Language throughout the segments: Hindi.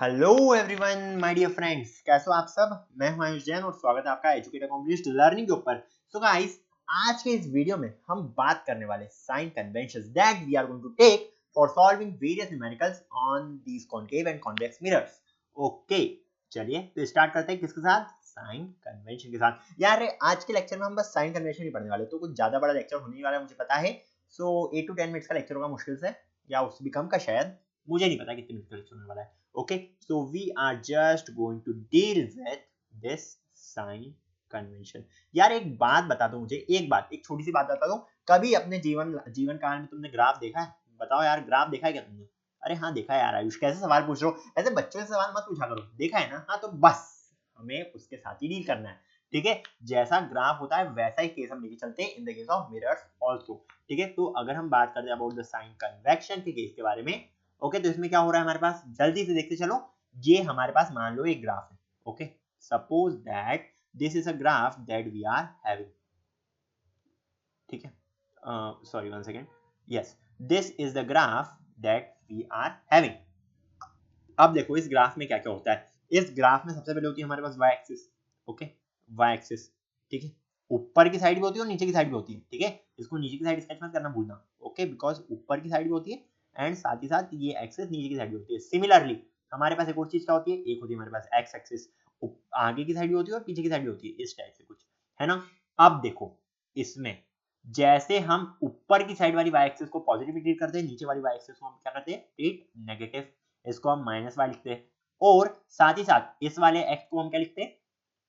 Hello everyone my dear friends, कैसे हो आप सब। मैं हूं आयुष जैन और स्वागत है आपका एजुकेट अकॉम्प्लिश्ड लर्निंग के ऊपर। सो गाइस, आज के इस वीडियो में हम बात करने वाले sign conventions that we are going to take for solving various numericals on these concave and convex mirrors. Okay, चलिए तो स्टार्ट करते हैं किसके साथ, साइन कन्वेंशन के साथ। यार आज के लेक्चर में हम बस साइन कन्वेंशन ही पढ़ने वाले, तो कुछ ज्यादा बड़ा लेक्चर होने वाला है मुझे पता है। सो 8 to 10 मिनट्स का लेक्चर होगा मुश्किल से, या उससे भी कम का शायद, मुझे नहीं पता कितने मिनट का लेक्चर होने वाला है। Okay, so we are just going to deal with this sign convention. यार एक बात बता दो मुझे, एक छोटी सी बात बता दो। कभी अपने जीवन काल में तुमने ग्राफ देखा है? बताओ यार, ग्राफ देखा है क्या तुमने? अरे हाँ देखा है यार आयुष, कैसे सवाल पूछ रहे हो, ऐसे बच्चों से सवाल मत पूछा करो। देखा है ना? हाँ तो बस हमें उसके साथ ही डील करना है। ठीक है, जैसा ग्राफ होता है वैसा ही केस हम लेके चलते हैं इन the case of mirrors also. ठीक है, तो अगर हम बात करते हैं अबाउट द साइन कन्वेक्शन के केस के बारे में, ओके तो इसमें क्या हो रहा है हमारे पास, जल्दी से देखते चलो। ये हमारे पास मान लो एक ग्राफ है। Okay, suppose that this is a graph that we are having. ठीक है, sorry one second, yes, this is the graph that we are having. अब देखो इस ग्राफ में क्या क्या होता है। इस ग्राफ में सबसे पहले होती है हमारे पास Y axis. Okay, Y axis, ठीक है, ऊपर की साइड भी होती है और नीचे की साइड भी होती है। ठीक है, इसको नीचे की साइड स्केच मत करना भूलना। ओके, बिकॉज ऊपर की साइड भी होती है एंड साथ ही साथ ये एक्सिस नीचे की साइड भी होती है। सिमिलरली हमारे पास एक और चीज क्या होती है, एक होती है हमारे पास एक्स एक्सिस, आगे की साइड भी होती है और पीछे की साइड भी होती है, इस टाइप से कुछ है ना। अब देखो इसमें जैसे हम ऊपर की साइड वाली वाई एक्सिस को पॉजिटिव ट्रीट करते हैं, नीचे वाली वाई एक्सिस को हम क्या करते हैं, ट्रीट नेगेटिव। इसको हम माइनस वाई लिखते हैं और साथ ही साथ इस वाले एक्स को हम क्या लिखते हैं,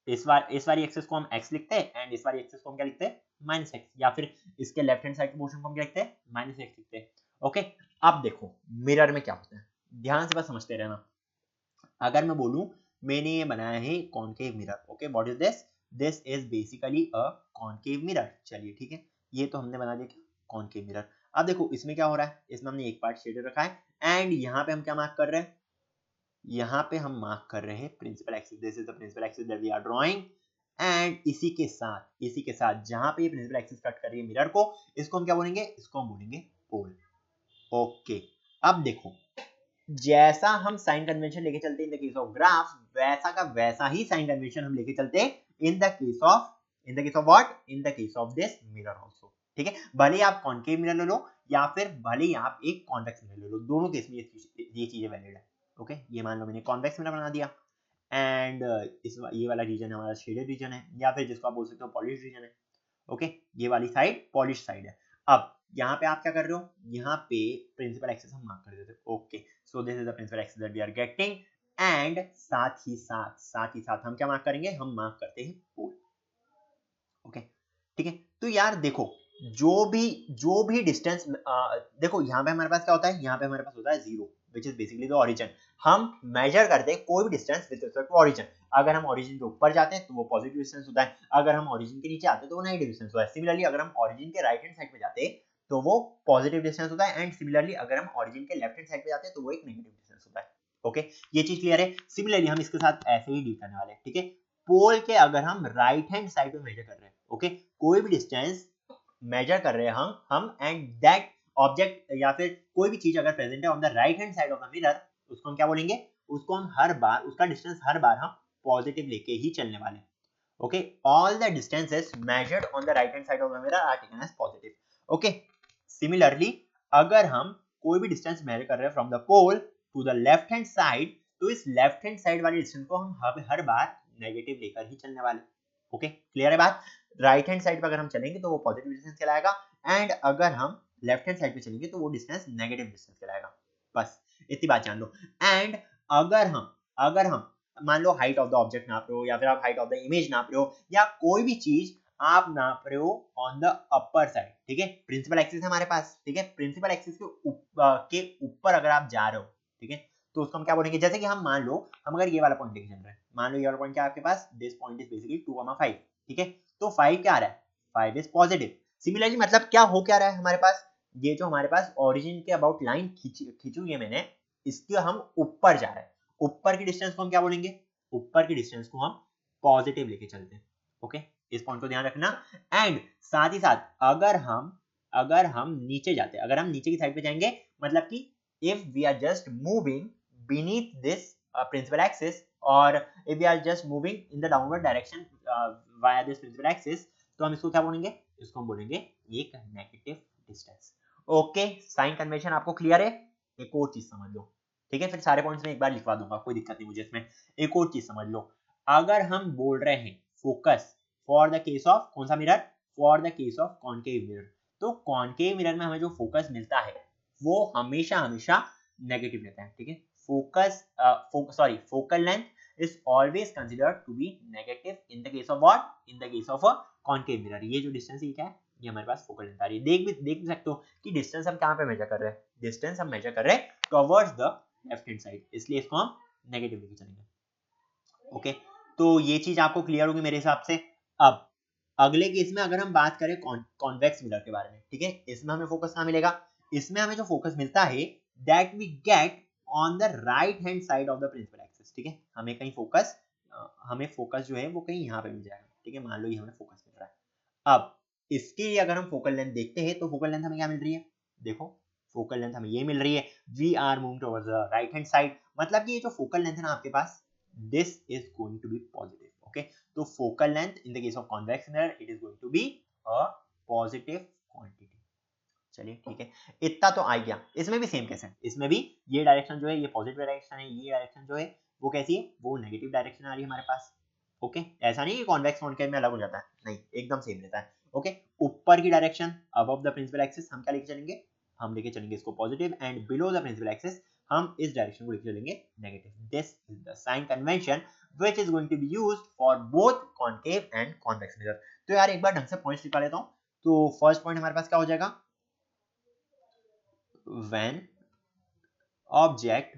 इस वाली एक्सिस को हम x लिखते हैं एंड इस वाली एक्सिस को हम क्या लिखते हैं, माइनस x, या फिर इसके लेफ्ट हैंड साइड के पोर्शन को हम क्या लिखते हैं, माइनस x लिखते हैं। ओके, अब देखो मिरर में क्या होता है, ध्यान से बस समझते रहना। अगर मैं बोलूं मैंने ये बनाया है concave mirror, okay what is this, this is basically a concave mirror. चलिए ठीक है, ये तो हमने बना दिया कॉनकेव मिरर। अब देखो इसमें क्या हो रहा है, इसमें हमने एक पार्ट शेडेड रखा है एंड यहाँ पे हम क्या मार्क कर रहे हैं, यहाँ पे हम मार्क कर रहे हैं principal axis. This is the principal axis that we are drawing and इसी के साथ जहां पे ये प्रिंसिपल एक्सिस कट कर रही है मिरर को, इसको हम क्या बोलेंगे, इसको हम बोलेंगे पोल। ओके, अब देखो जैसा हम साइन कन्वेंशन लेके चलते हैं इन द केस ऑफ ग्राफ, वैसा का वैसा ही साइन कन्वेंशन हम लेके चलते हैं इन the case of what, in the case of this mirror also. ठीक है, भले आप कॉनकेव मिरर ले लो या फिर भले ही आप एक कॉन्वेक्स मिरर ले लो, दोनों केस में ये चीजें वैलिड है। ओके, ये मान लो मैंने कॉन्वेक्स मिरर बना दिया एंड ये वाला रीजन हमारा शेडेड रीजन है, या फिर जिसको आप बोल सकते हो पॉलिश रीजन है। ओके, ये वाली साइड पॉलिश साइड है। अब यहाँ पे आप क्या कर रहे हो, यहाँ पे प्रिंसिपल एक्सिस हम मार्क कर देते हैं। Okay, so this is the principal axis that we are getting and साथ ही साथ हम क्या मार्क करेंगे, हम मार्क करते हैं पोल। ओके, ठीक है, तो यार देखो जो भी डिस्टेंस, देखो यहाँ पे हमारे पास क्या होता है, यहाँ पे हमारे पास होता है zero which is basically the origin. हम मेजर करते हैं कोई भी distance with respect to origin. अगर हम ओरिजिन के ऊपर जाते हैं तो वो पॉजिटिव डिस्टेंस होता है, अगर हम ओरिजिन के नीचे आते हैं तो वो नेगेटिव डिस्टेंस होता है। सिमिलरली अगर हम ओरिजिन के राइट हैंड साइड पे जाते हैं तो वो पॉजिटिव डिस्टेंस होता है एंड सिमिलरली अगर हम ओरिजिन के लेफ्ट हैंड साइड पे जाते हैं तो वो एक नेगेटिव डिस्टेंस होता है। ओके, ये चीज क्लियर है। सिमिलरली हम इसके साथ ऐसे ही डील करने वाले हैं। ठीक है, पोल के अगर हम राइट हैंड साइड पे मेजर कर रहे हैं, ओके, कोई भी डिस्टेंस मेजर कर रहे हैं हम एंड दैट ऑब्जेक्ट या फिर कोई भी चीज अगर प्रेजेंट है on the right hand side of the mirror, उसको हम क्या बोलेंगे, उसको हम हर बार उसका डिस्टेंस हर बार हम पॉजिटिव लेके ही चलने वाले। Okay, all the distances measured on the right hand side of the mirror are taken as positive. Okay, similarly अगर हम कोई भी डिस्टेंस मेजर कर रहे हैं from the pole to the left hand side, तो इस लेफ्ट हैंड साइड वाले डिस्टेंस को हम हर बार नेगेटिव लेकर ही चलने वाले। ओके, क्लियर है बात। राइट हैंड साइड पे अगर हम चलेंगे तो वो पॉजिटिव डिस्टेंस कहलाएगा एंड अगर हम लेफ्ट हैंड साइड पे चलेंगे तो वो डिस्टेंस नेगेटिव डिस्टेंस कहलाएगा। बस इतनी बात जान लो। एंड अगर हम मान लो हाइट ऑफ द ऑब्जेक्ट नाप रहे हो या फिर आप हाइट ऑफ द इमेज नाप रहे हो या कोई भी चीज आप नाप रहे हो ऑन द अपर साइड, ठीक है, प्रिंसिपल एक्सिस है हमारे पास। ठीक है, प्रिंसिपल एक्सिस के ऊपर अगर आप जा रहे हो, ठीक है, तो उसको हम क्या बोलेंगे, जैसे कि हम मान लो हम अगर ये वाला पॉइंट लेके चल रहे हैं, मान लो ये वाला पॉइंट क्या आपके पास, दिस पॉइंट इज बेसिकली 2,5। ठीक है, तो 5 क्या आ रहा है, 5 इज पॉजिटिव। सिमिलरली मतलब क्या हो क्या रहा है हमारे पास, ये जो हमारे पास ओरिजिन के अबाउट लाइन खींची हुई है मैंने, इसके हम ऊपर जा रहे हैं। ऊपर की डिस्टेंस को हम क्या बोलेंगे, ऊपर की डिस्टेंस को हम पॉजिटिव लेके चलते हैं। ओके, इस पॉइंट को ध्यान रखना। एंड साथ ही साथ अगर हम नीचे जाते हैं, अगर हम नीचे की साइड पे जाएंगे, मतलब कि if we are just moving beneath this principal axis, or if we are just moving in the downward direction via this principal axis, तो हम इसको क्या बोलेंगे, इसको हम बोलेंगे एक negative distance. Okay, sign convention आपको क्लियर है? एक और चीज समझ लो, ठीक है, फिर सारे पॉइंट्स में एक बार लिखवा दूंगा, कोई दिक्कत नहीं मुझे इसमें। एक और चीज समझ लो, अगर हम बोल रहे हैं focus for the case of कौन सा mirror, for the case of concave mirror, तो कॉनकेव मिरर में हमें जो फोकस मिलता है वो हमेशा हमेशा नेगेटिव रहता है, ठीक है। Focus sorry focal length is always considered to be negative in the case of what, in the case of a concave mirror। ये जो डिस्टेंस ये क्या है, ये हमारे पास फोकल लेंथ आ रही है। देख भी सकते हो कि डिस्टेंस हम कहाँ पे मेजर कर रहे हैं, डिस्टेंस हम मेजर कर रहे हैं towards the left hand side, इसलिए इसको हम नेगेटिव लेके चलेंगे। ओके, तो ये चीज आपको क्लियर होगी मेरे हिसाब से। अब अगले केस में अगर हम बात करें कॉन्वेक्स मिरर के बारे में, ठीक है, इसमें हमें फोकस कहाँ मिलेगा, इसमें हमें जो फोकस मिलता है that we get on the right hand side of the principal axis, ठीक है। हमें कहीं फोकस हमें फोकस जो है वो कहीं यहाँ पे मिल जाएगा, ठीक है, मान लो ये हमें फोकस मिल रहा है। अब इसके लिए अगर हम फोकल लेंथ देखते हैं तो फोकल लेंथ हमें क्या मिल रही है, देखो फोकल लेंथ हमें ये मिल रही है, we are moving towards the right hand side, मतलब कि ये जो फोकल लेंथ है ना आपके पास, this is going to be positive. Okay, तो focal length in the case of convex mirror it is going to be a positive quantity. चलिए ठीक है, इतना तो आ गया। इसमें भी सेम केस है, इसमें भी ये डायरेक्शन जो है ये पॉजिटिव डायरेक्शन है, ये डायरेक्शन जो है वो कैसी है, वो नेगेटिव डायरेक्शन आ रही है हमारे पास। ओके, ऐसा नहीं कि कॉन्वेक्स कॉनकेव में अलग हो जाता है, नहीं, एकदम सेम रहता है। ओके, ऊपर की direction above the principal axis हम क्या लेके चलेंगे, हम लेके चलेंगे इसको positive, and below the principal axis हम इस डायरेक्शन को लेके चलेंगे negative. This is the sign convention which is going to be used for both concave and convex mirror. तो यार एक बार ढंग से पॉइंट्स निकाल लेता हूं। तो फर्स्ट पॉइंट हमारे पास क्या हो जाएगा, when object,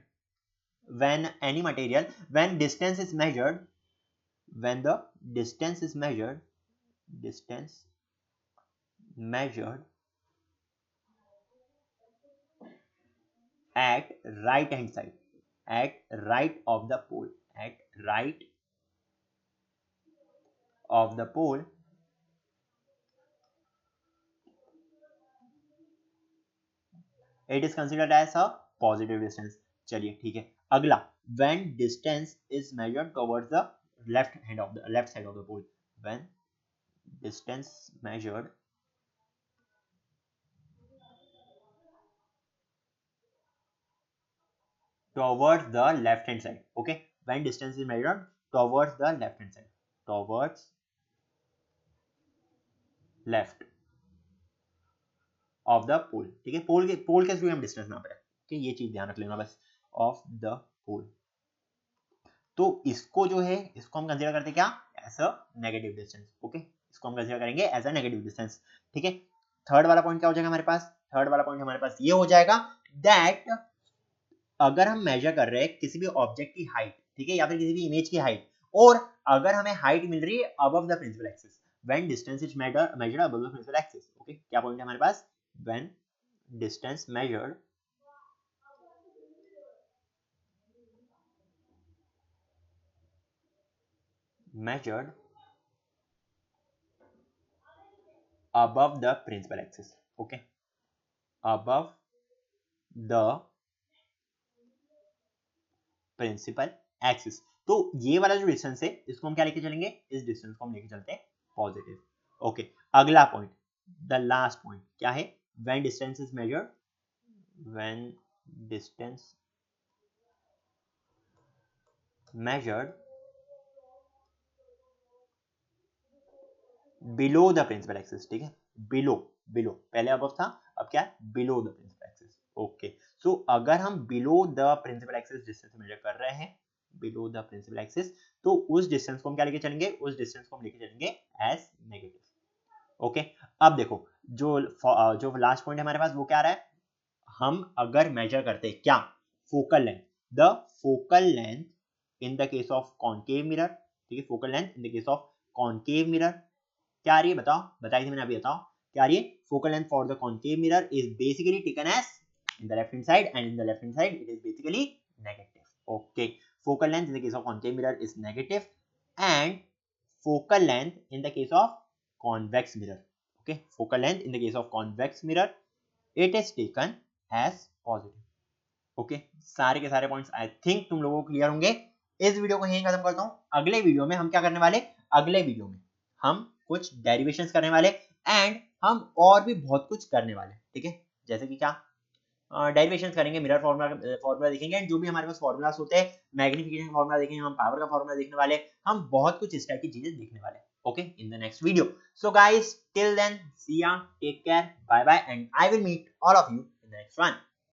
when any material, when distance is measured, when the distance is measured, distance measured at right hand side, at right of the pole, at right of the pole, it is considered as a positive distance। चलिए ठीक है, अगला when distance is measured towards the left hand of the left side of the pole, when distance measured towards the left hand side, okay, when distance is measured towards the left hand side, towards left of the pole, ठीक है, पोल के थ्रू हम डिस्टेंस नाप रहे हैं, ठीक है, ये चीज ध्यान रख लेना बस, ऑफ द पोल। तो इसको जो है इसको हम कंसीडर करते हैं क्या, as a negative distance. Okay, इसको हम कंसीडर करेंगे एज अ नेगेटिव डिस्टेंस, ठीक है। थर्ड वाला पॉइंट क्या हो जाएगा हमारे पास, थर्ड वाला पॉइंट हमारे पास ये हो जाएगा दैट अगर हम मेजर कर रहे हैं किसी भी ऑब्जेक्ट की हाइट, ठीक है, या फिर किसी भी इमेज की हाइट, और अगर हमें हाइट मिल रही है above the principal axis, when distance is measured above the principal axis. Okay, क्या पॉइंट है हमारे पास, when distance measured measured above the principal axis, okay, above the principal axis। तो ये वाला जो डिस्टेंस है इसको हम क्या लेके चलेंगे, इस डिस्टेंस को हम लेके चलते हैं पॉजिटिव। ओके, अगला पॉइंट, द लास्ट पॉइंट क्या है, when distance is measured, when distance measured below the principal axis, ठीक है, बिलो, बिलो, पहले अबव था, अब क्या है, below the principal axis. Okay, so अगर हम below the principal axis distance measure कर रहे हैं, बिलो द प्रिंसिपल एक्सिस, तो उस डिस्टेंस को हम क्या लेके चलेंगे, उस डिस्टेंस को हम लेके चलेंगे एज नेगेटिव। ओके, अब देखो जो लास्ट पॉइंट है हमारे पास वो क्या आ रहा है, हम अगर मेजर करते हैं क्या, focal length, the focal length in the case of concave mirror, ठीक है, focal length in the case of concave mirror क्या आ रही है, बताओ, बताई थी मैंने अभी, बताओ क्या आ रही है, focal length for the concave mirror is basically taken as in the left hand side, and in the left hand side it is basically negative. Okay, focal length in the case of concave mirror is negative, and focal length in the case of convex mirror, okay, focal length in the case of convex mirror it is taken as positive. Okay, सारे के सारे पॉइंट्स आई थिंक तुम लोगों को क्लियर होंगे। इस वीडियो को यहीं खत्म करता हूँ। अगले वीडियो में हम क्या करने वाले, अगले वीडियो में हम कुछ डेरिवेशंस करने वाले एंड हम और भी बहुत कुछ करने वाले, ठीक है। जैसे कि क्या, डेरिवेशंस करेंगे, मिरर फार्मूला देखेंगे एंड जो भी हमारे पास फार्मूलास होते हैं, मैग्निफिकेशन फार्मूला देखेंगे, हम पावर का फार्मूला देखने वाले, हम बहुत कुछ इस टाइप की चीजें देखने वाले, okay, in the next video. So guys till then see ya, take care, bye bye and I will meet all of you in the next one.